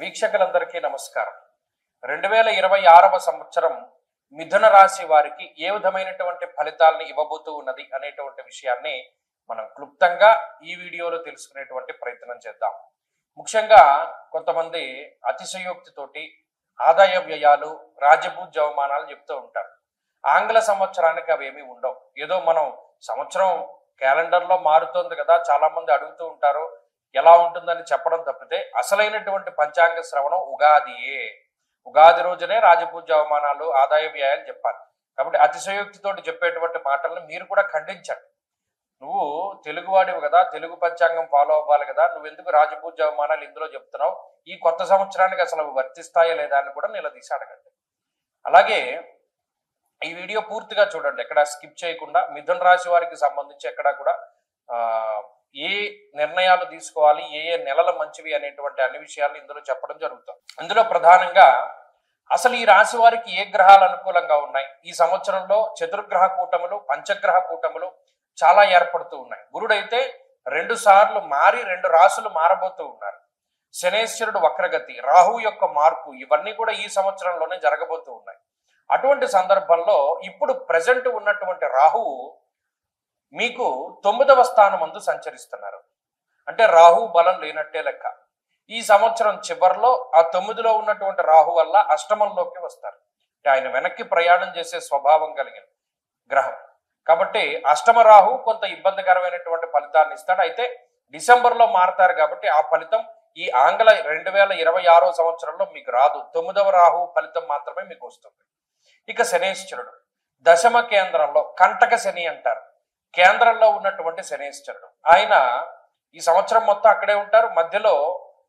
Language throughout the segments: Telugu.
వీక్షకులందరికీ నమస్కారం. 2026వ సంవత్సరం మిథున రాశి వారికి ఏ విధమైనటువంటి ఫలితాలను ఇవ్వబోతూ ఉన్నది అనేటువంటి విషయాన్ని మనం క్లుప్తంగా ఈ వీడియోలో తెలుసుకునేటువంటి ప్రయత్నం చేద్దాం. ముఖ్యంగా కొంతమంది అతిశయోక్తితోటి ఆదాయ వ్యయాలు, రాజపూజ్య అవమానాలు చెప్తూ ఉంటారు. ఆంగ్ల సంవత్సరానికి అవేమీ ఉండవు. ఏదో మనం సంవత్సరం క్యాలెండర్లో మారుతోంది కదా, చాలా మంది అడుగుతూ ఉంటారు ఎలా ఉంటుందని చెప్పడం తప్పితే అసలైనటువంటి పంచాంగ శ్రవణం ఉగాదియే. ఉగాది రోజునే రాజపూజ్య అవమానాలు, ఆదాయ వ్యయాలు చెప్పాలి. కాబట్టి అతిశయోక్తితోటి చెప్పేటువంటి మాటలను మీరు కూడా ఖండించండి. నువ్వు తెలుగువాడివి కదా, తెలుగు పంచాంగం ఫాలో అవ్వాలి కదా, నువ్వెందుకు రాజపూజ్య అవమానాలు ఇందులో చెప్తున్నావు, ఈ కొత్త సంవత్సరానికి అసలు వర్తిస్తాయా లేదా అని కూడా నిలదీసి అడగండి. అలాగే ఈ వీడియో పూర్తిగా చూడండి, ఎక్కడ స్కిప్ చేయకుండా. మిథున రాశి వారికి సంబంధించి ఎక్కడ కూడా ఏ నిర్ణయాలు తీసుకోవాలి, ఏ ఏ నెలలు మంచివి అనేటువంటి అన్ని విషయాలు ఇందులో చెప్పడం జరుగుతుంది. ఇందులో ప్రధానంగా అసలు ఈ రాశి వారికి ఏ గ్రహాలు అనుకూలంగా ఉన్నాయి, ఈ సంవత్సరంలో చతుర్గ్రహ కూటములు, పంచగ్రహ కూటములు చాలా ఏర్పడుతూ ఉన్నాయి. గురుడైతే 2 సార్లు మారి 2 రాశులు మారబోతూ ఉన్నారు. శనేశ్వరుడు వక్రగతి, రాహు యొక్క మార్పు, ఇవన్నీ కూడా ఈ సంవత్సరంలోనే జరగబోతూ ఉన్నాయి. అటువంటి సందర్భంలో ఇప్పుడు ప్రజెంట్ ఉన్నటువంటి రాహువు మీకు 9వ స్థానమందు సంచరిస్తున్నారు. అంటే రాహు బలం లేనట్టే లెక్క. ఈ సంవత్సరం చివరిలో ఆ 9లో ఉన్నటువంటి రాహు వల్ల అష్టమంలోకి వస్తారు. అంటే ఆయన వెనక్కి ప్రయాణం చేసే స్వభావం కలిగిన గ్రహం కాబట్టి అష్టమ రాహు కొంత ఇబ్బందికరమైనటువంటి ఫలితాన్ని ఇస్తాడు. అయితే డిసెంబర్లో మారతారు కాబట్టి ఆ ఫలితం ఈ ఆంగ్ల 2026వ సంవత్సరంలో మీకు రాదు. 9వ రాహు ఫలితం మాత్రమే మీకు వస్తుంది. ఇక శనేశ్వరుడు దశమ కేంద్రంలో, కంటక శని అంటారు, కేంద్రంలో ఉన్నటువంటి శనేశ్వరుడు ఆయన ఈ సంవత్సరం మొత్తం అక్కడే ఉంటారు. మధ్యలో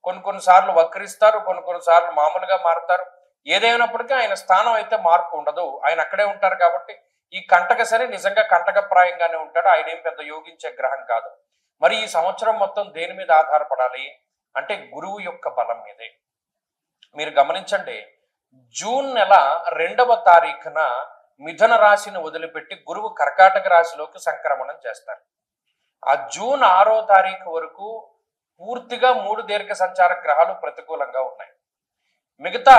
కొన్ని సార్లు వక్రిస్తారు, కొన్ని సార్లు మామూలుగా మారుతారు. ఏదైనప్పటికీ ఆయన స్థానం అయితే మార్పు ఉండదు, ఆయన అక్కడే ఉంటారు. కాబట్టి ఈ కంటక శని నిజంగా కంటకప్రాయంగానే ఉంటాడు, ఆయన ఏం పెద్ద యోగించే గ్రహం కాదు. మరి ఈ సంవత్సరం మొత్తం దేని మీద ఆధారపడాలి అంటే గురువు యొక్క బలం మీదే. మీరు గమనించండి, జూన్ నెల 2వ తారీఖున మిథున రాశిని వదిలిపెట్టి గురువు కర్కాటక రాశిలోకి సంక్రమణం చేస్తారు. ఆ జూన్ 6వ తారీఖు వరకు పూర్తిగా 3 దీర్ఘ సంచార గ్రహాలు ప్రతికూలంగా ఉన్నాయి. మిగతా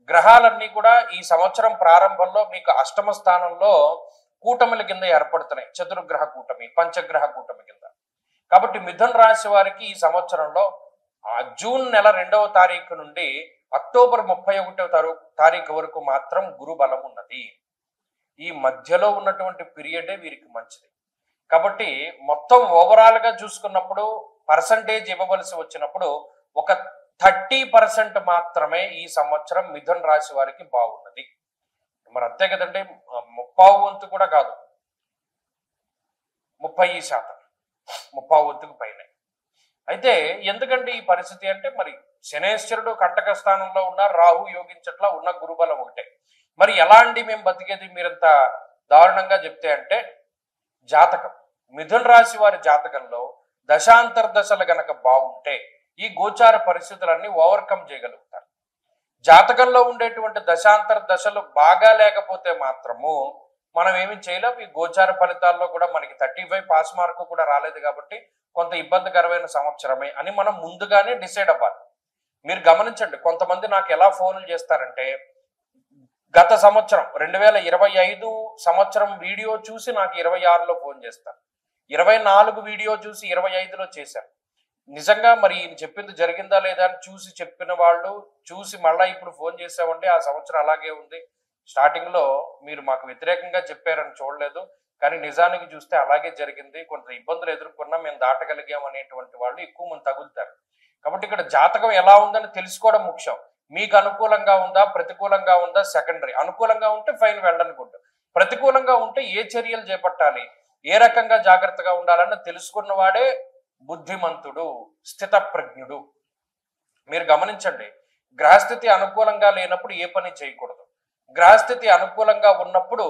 గ్రహాలన్నీ కూడా ఈ సంవత్సరం ప్రారంభంలో మీకు అష్టమ స్థానంలో కూటమిల కింద ఏర్పడుతున్నాయి. చతుర్గ్రహ కూటమి, పంచగ్రహ కూటమి కింద. కాబట్టి మిథున రాశి వారికి ఈ సంవత్సరంలో ఆ జూన్ నెల 2వ తారీఖు నుండి అక్టోబర్ 31వ తారీఖు వరకు మాత్రం గురు బలం ఉన్నది. ఈ మధ్యలో ఉన్నటువంటి పీరియడే వీరికి మంచిది. కాబట్టి మొత్తం ఓవరాల్ గా చూసుకున్నప్పుడు పర్సంటేజ్ ఇవ్వవలసి వచ్చినప్పుడు ఒక 30% మాత్రమే ఈ సంవత్సరం మిథున రాశి వారికి బాగున్నది. మరి అంతే కదండి, 30 వంతు కూడా కాదు, 30%, 30 వంతుకు పైన. అయితే ఎందుకంటే ఈ పరిస్థితి అంటే మరి శనేశ్వరుడు కంటక స్థానంలో ఉన్న, రాహు యోగించట్లా ఉన్న, గురుబలం ఒకటే. మరి ఎలా అండి మేము బతికేది మీరంత దారుణంగా చెప్తే అంటే, జాతకం, మిథున రాశి వారి జాతకంలో దశాంతర్దశలు గనక బాగుంటే ఈ గోచార పరిస్థితులన్నీ ఓవర్కమ్ చేయగలుగుతారు. జాతకంలో ఉండేటువంటి దశాంతర్దశలు బాగా లేకపోతే మాత్రము మనం ఏమి చేయలేం. ఈ గోచార ఫలితాల్లో కూడా మనకి 35 పాస్ మార్కు కూడా రాలేదు కాబట్టి కొంత ఇబ్బందికరమైన సంవత్సరమే అని మనం ముందుగానే డిసైడ్ అవ్వాలి. మీరు గమనించండి, కొంతమంది నాకు ఎలా ఫోన్లు చేస్తారంటే, గత సంవత్సరం 2025 సంవత్సరం వీడియో చూసి నాకు 26లో ఫోన్ చేస్తారు, 24 వీడియో చూసి 25లో చేశారు. నిజంగా మరి ఈయన చెప్పింది జరిగిందా లేదా అని చూసి చెప్పిన వాళ్ళు చూసి మళ్ళీ ఇప్పుడు ఫోన్ చేసామంటే ఆ సంవత్సరం అలాగే ఉంది, స్టార్టింగ్ లో మీరు మాకు వ్యతిరేకంగా చెప్పారని చూడలేదు, కానీ నిజానికి చూస్తే అలాగే జరిగింది, కొంత ఇబ్బందులు ఎదుర్కొన్నా మేము దాటగలిగాం అనేటువంటి వాళ్ళు ఎక్కువ మంది తగులుతారు. కాబట్టి ఇక్కడ జాతకం ఎలా ఉందని తెలుసుకోవడం ముఖ్యం. మీకు అనుకూలంగా ఉందా, ప్రతికూలంగా ఉందా సెకండరీ. అనుకూలంగా ఉంటే ఫైన్ వెళ్ళనుకుంటా, ప్రతికూలంగా ఉంటే ఏ చర్యలు చేపట్టాలి, ఏ రకంగా జాగ్రత్తగా ఉండాలని తెలుసుకున్న వాడే బుద్ధిమంతుడు, స్థితప్రజ్ఞుడు. మీరు గమనించండి, గ్రహస్థితి అనుకూలంగా లేనప్పుడు ఏ పని చేయకూడదు, గ్రహస్థితి అనుకూలంగా ఉన్నప్పుడు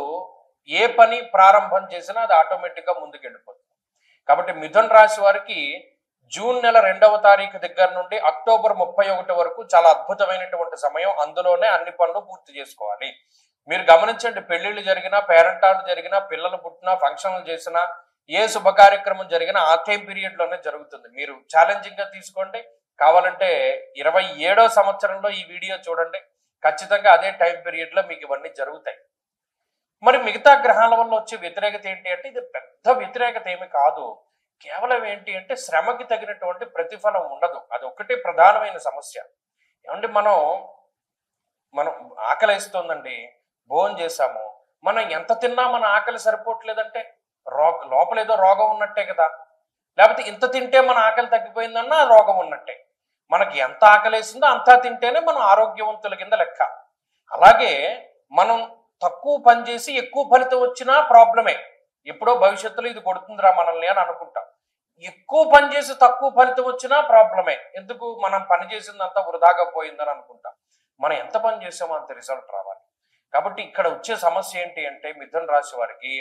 ఏ పని ప్రారంభం చేసినా అది ఆటోమేటిక్గా ముందుకు వెళ్ళిపోతుంది. కాబట్టి మిథున రాశి వారికి జూన్ నెల 2వ తారీఖు దగ్గర నుండి అక్టోబర్ 31 వరకు చాలా అద్భుతమైనటువంటి సమయం. అందులోనే అన్ని పనులు పూర్తి చేసుకోవాలి. మీరు గమనించండి, పెళ్లిళ్ళు జరిగినా, పేరెంటాలు జరిగినా, పిల్లలు పుట్టినా, ఫంక్షన్లు చేసినా, ఏ శుభ కార్యక్రమం జరిగినా ఆ టైం పీరియడ్ లోనే జరుగుతుంది. మీరు ఛాలెంజింగ్ గా తీసుకోండి, కావాలంటే 27వ సంవత్సరంలో ఈ వీడియో చూడండి, ఖచ్చితంగా అదే టైం పీరియడ్ లో మీకు ఇవన్నీ జరుగుతాయి. మరి మిగతా గ్రహాల వల్ల వచ్చే వ్యతిరేకత ఏంటి అంటే ఇది పెద్ద వ్యతిరేకత ఏమి కాదు. కేవలం ఏంటి అంటే శ్రమకి తగినటువంటి ప్రతిఫలం ఉండదు. అది ఒక్కటే ప్రధానమైన సమస్య. ఏమంటే మనం మనం ఆకలిస్తుందండి, భోజనం చేసాము, మనం ఎంత తిన్నా మన ఆకలి సరిపోవట్లేదంటే లోపల ఏదో రోగం ఉన్నట్టే కదా. లేకపోతే ఇంత తింటే మన ఆకలి తగ్గిపోయిందన్నా రోగం ఉన్నట్టే. మనకి ఎంత ఆకలేసిందో అంతా తింటేనే మనం ఆరోగ్యవంతుల కింద లెక్క. అలాగే మనం తక్కువ పని చేసి ఎక్కువ ఫలితం వచ్చినా ప్రాబ్లమే. ఎప్పుడో భవిష్యత్తులో ఇది కొడుతుందిరా మనల్ని అని అనుకుంటాం. ఎక్కువ పని చేసి తక్కువ ఫలితం వచ్చినా ప్రాబ్లమే. ఎందుకు? మనం పని చేసిందంతా వృధాగా పోయిందని అనుకుంటాం. మనం ఎంత పని చేసామో అంత రిజల్ట్ రావాలి. కాబట్టి ఇక్కడ వచ్చే సమస్య ఏంటి అంటే మిథున రాశి వారికి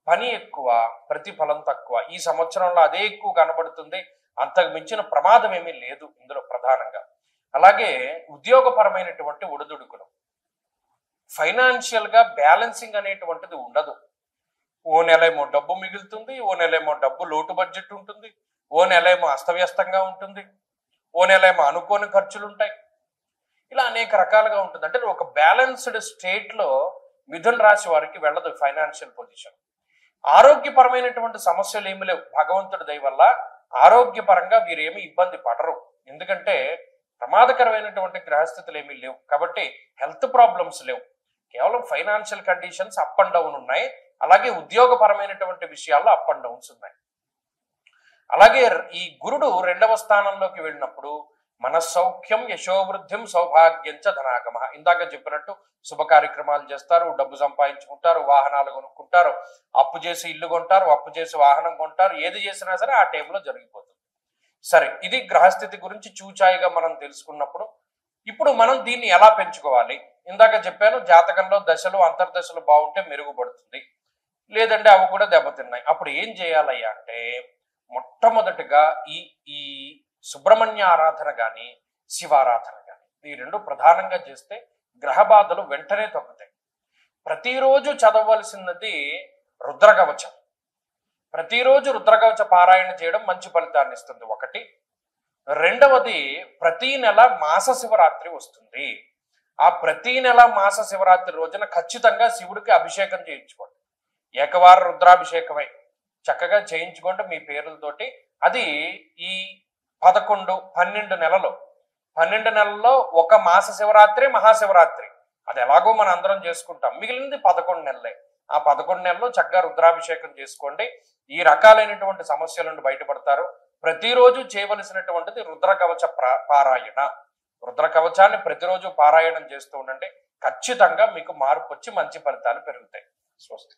పని ఎక్కువ, ప్రతిఫలం తక్కువ. ఈ సంవత్సరంలో అదే ఎక్కువ కనబడుతుంది. అంతకు మించిన ప్రమాదం ఏమీ లేదు ఇందులో ప్రధానంగా. అలాగే ఉద్యోగపరమైనటువంటి ఒడిదుడుకులు, ఫైనాన్షియల్ గా బ్యాలెన్సింగ్ అనేటువంటిది ఉండదు. ఓ నెలేమో డబ్బు మిగులుతుంది, ఓ నెలేమో డబ్బు లోటు బడ్జెట్ ఉంటుంది, ఓ నెలేమో అస్తవ్యస్తంగా ఉంటుంది, ఓ నెలేమో అనుకోని ఖర్చులు ఉంటాయి. ఇలా అనేక రకాలుగా ఉంటుంది. అంటే ఒక బ్యాలెన్స్డ్ స్టేట్ లో మిథున రాశి వారికి వెళ్ళదు ఫైనాన్షియల్ పొజిషన్. ఆరోగ్యపరమైనటువంటి సమస్యలు ఏమి లేవు. భగవంతుడి దయ వల్ల ఆరోగ్యపరంగా వీరేమి ఇబ్బంది పడరు. ఎందుకంటే ప్రమాదకరమైనటువంటి గ్రహస్థితులు ఏమీ లేవు కాబట్టి హెల్త్ ప్రాబ్లమ్స్ లేవు. కేవలం financial conditions up and down ఉన్నాయి. అలాగే ఉద్యోగపరమైనటువంటి విషయాల్లో అప్ అండ్ డౌన్స్ ఉన్నాయి. అలాగే ఈ గురుడు 2వ స్థానంలోకి వెళ్ళినప్పుడు మన సౌఖ్యం, యశోవృద్ధిం, సౌభాగ్యంచ ధనాగమ. ఇందాక చెప్పినట్టు శుభ కార్యక్రమాలు చేస్తారు, డబ్బు సంపాదించుకుంటారు, వాహనాలు కొనుక్కుంటారు, అప్పు చేసి ఇల్లు కొంటారు, అప్పు చేసి వాహనం కొంటారు. ఏది చేసినా సరే ఆ టైంలో జరిగిపోతుంది. సరే, ఇది గ్రహస్థితి గురించి చూచాయిగా మనం తెలుసుకున్నప్పుడు ఇప్పుడు మనం దీన్ని ఎలా పెంచుకోవాలి? ఇందాక చెప్పాను, జాతకంలో దశలు అంతర్దశలు బాగుంటే మెరుగుపడుతుంది, లేదంటే అవి కూడా దెబ్బతిన్నాయి. అప్పుడు ఏం చేయాలయ్యా అంటే మొట్టమొదటిగా ఈ సుబ్రహ్మణ్య ఆరాధన కానీ శివారాధన కానీ ఈ రెండు ప్రధానంగా చేస్తే గ్రహ బాధలు వెంటనే తగ్గుతాయి. ప్రతిరోజు చదవలసినది రుద్రకవచం. ప్రతిరోజు రుద్రకవచ పారాయణ చేయడం మంచి ఫలితాన్ని ఇస్తుంది ఒకటి. రెండవది, ప్రతి నెల మాస శివరాత్రి వస్తుంది. ఆ ప్రతి నెల మాస శివరాత్రి రోజున ఖచ్చితంగా శివుడికి అభిషేకం చేయించుకోండి. ఏకవార రుద్రాభిషేకమై చక్కగా చేయించుకోండి మీ పేర్లతోటి. అది ఈ 12 నెలల్లో ఒక మాస శివరాత్రి, మహాశివరాత్రి అది ఎలాగో మన అందరం చేసుకుంటాం. మిగిలింది 11 నెలలే. ఆ 11 నెలల్లో చక్కగా రుద్రాభిషేకం చేసుకోండి. ఈ రకాలైనటువంటి సమస్యల నుండి బయటపడతారు. ప్రతిరోజు చేయవలసినటువంటిది రుద్రకవచ పారాయణ. రుద్రకవచాన్ని ప్రతిరోజు పారాయణం చేస్తూ ఉండండి. ఖచ్చితంగా మీకు మార్పు వచ్చి మంచి ఫలితాలు పెరుగుతాయి. స్వస్తి.